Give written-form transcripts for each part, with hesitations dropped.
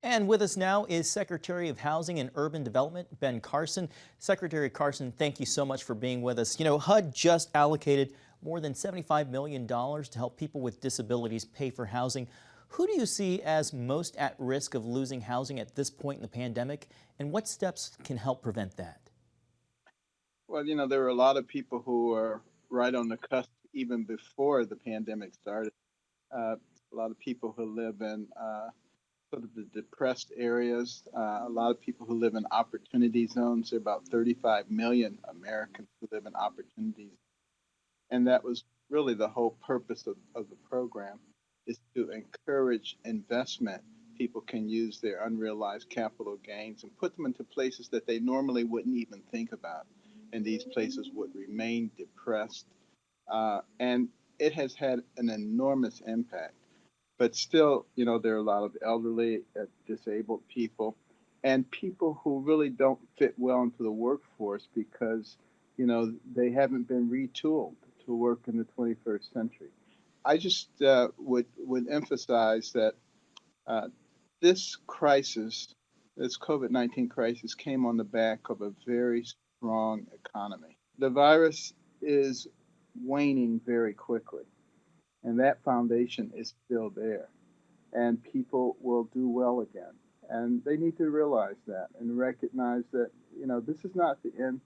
And with us now is Secretary of Housing and Urban Development, Ben Carson. Secretary Carson, thank you so much for being with us. HUD just allocated more than $75 million to help people with disabilities pay for housing. Who do you see as most at risk of losing housing at this point in the pandemic, and what steps can help prevent that? Well, there were a lot of people who were right on the cusp even before the pandemic started. A lot of people who live in sort of the depressed areas, a lot of people who live in opportunity zones. There are about 35 million Americans who live in opportunities. And that was really the whole purpose of the program, is to encourage investment. People can use their unrealized capital gains and put them into places that they normally wouldn't even think about. And these places would remain depressed. And it has had an enormous impact. But still, there are a lot of elderly, disabled people, and people who really don't fit well into the workforce because, they haven't been retooled to work in the 21st century. I just would emphasize that uh, this crisis, this COVID-19 crisis, came on the back of a very strong economy. The virus is waning very quickly, and that foundation is still there, and people will do well again. And they need to realize that and recognize that, this is not the end,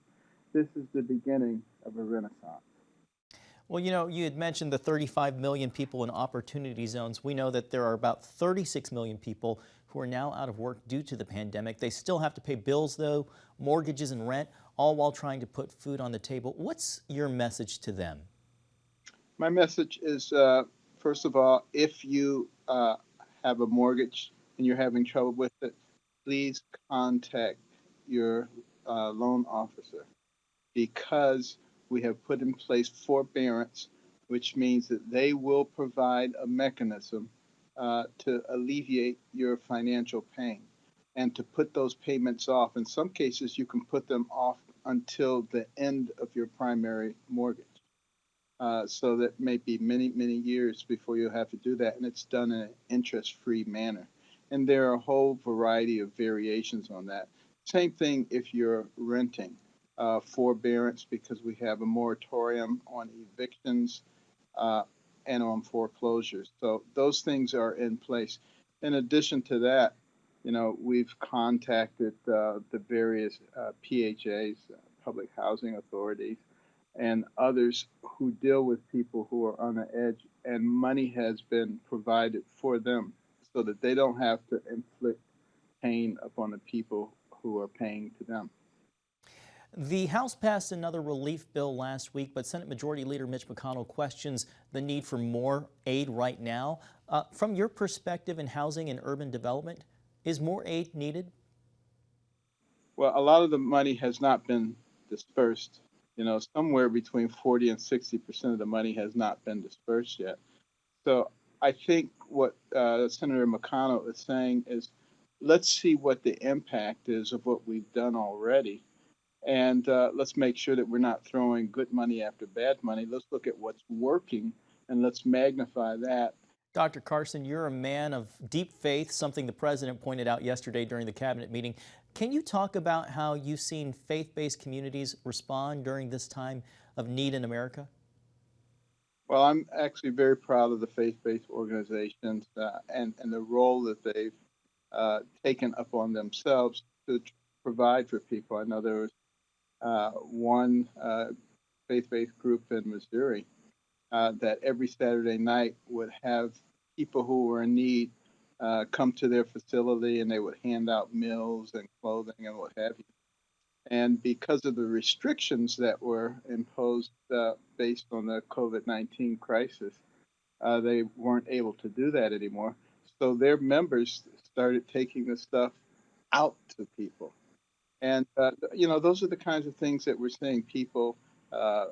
this is the beginning of a renaissance. Well, you had mentioned the 35 million people in opportunity zones. We know that there are about 36 million people who are now out of work due to the pandemic. They still have to pay bills, though, mortgages and rent, all while trying to put food on the table. What's your message to them? My message is, first of all, if you have a mortgage and you're having trouble with it, please contact your loan officer, because we have put in place forbearance, which means that they will provide a mechanism to alleviate your financial pain and to put those payments off. In some cases, you can put them off until the end of your primary mortgage. So that may be many, many years before you have to do that, and it's done in an interest-free manner. And there are a whole variety of variations on that. Same thing if you're renting. Forbearance, because we have a moratorium on evictions uh, and on foreclosures. So those things are in place. In addition to that, we've contacted the various PHAs, public housing authorities, and others who deal with people who are on the edge, and money has been provided for them so that they don't have to inflict pain upon the people who are paying to them. The House passed another relief bill last week, but Senate Majority Leader Mitch McConnell questions the need for more aid right now. From your perspective in housing and urban development, is more aid needed? Well, a lot of the money has not been dispersed. Somewhere between 40 and 60% of the money has not been dispersed yet. So I think what Senator McConnell is saying is, let's see what the impact is of what we've done already. And let's make sure that we're not throwing good money after bad money. Let's look at what's working and let's magnify that. Dr. Carson, you're a man of deep faith, something the president pointed out yesterday during the cabinet meeting. Can you talk about how you've seen faith-based communities respond during this time of need in America? Well, I'm actually very proud of the faith-based organizations and the role that they've taken upon themselves to provide for people. I know there was one faith-based group in Missouri that every Saturday night would have people who were in need come to their facility, and they would hand out meals and clothing and what have you. And because of the restrictions that were imposed based on the COVID-19 crisis, they weren't able to do that anymore. So their members started taking the stuff out to people. And, those are the kinds of things that we're seeing, people uh,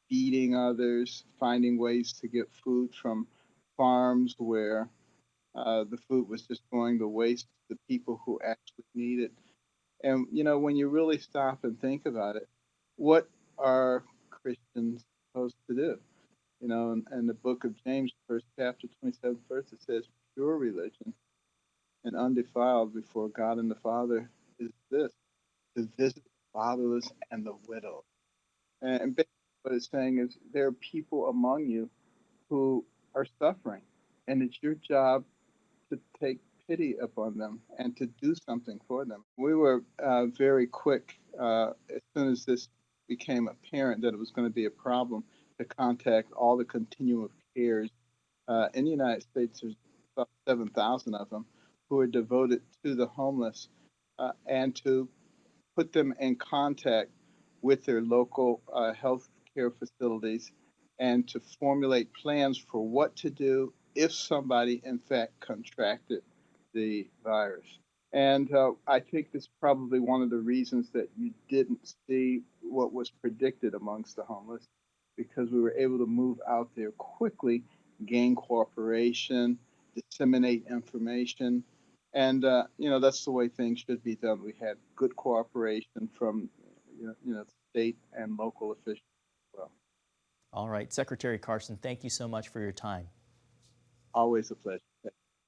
feeding others, finding ways to get food from farms where the food was just going to waste to people who actually need it. And, when you really stop and think about it, what are Christians supposed to do? In the book of James, first chapter, 27th verse, it says, pure religion and undefiled before God and the Father is this: to visit the fatherless and the widow. And basically, what it's saying is there are people among you who are suffering, and it's your job to take pity upon them and to do something for them. We were very quick, as soon as this became apparent that it was going to be a problem, to contact all the continuum of cares. In the United States, there's about 7,000 of them who are devoted to the homeless, and to put them in contact with their local health care facilities and to formulate plans for what to do if somebody, in fact, contracted the virus. And I think this is probably one of the reasons that you didn't see what was predicted amongst the homeless, because we were able to move out there quickly, gain cooperation, disseminate information, and that's the way things should be done. We had good cooperation from state and local officials as well. All right, Secretary Carson, thank you so much for your time. Always a pleasure.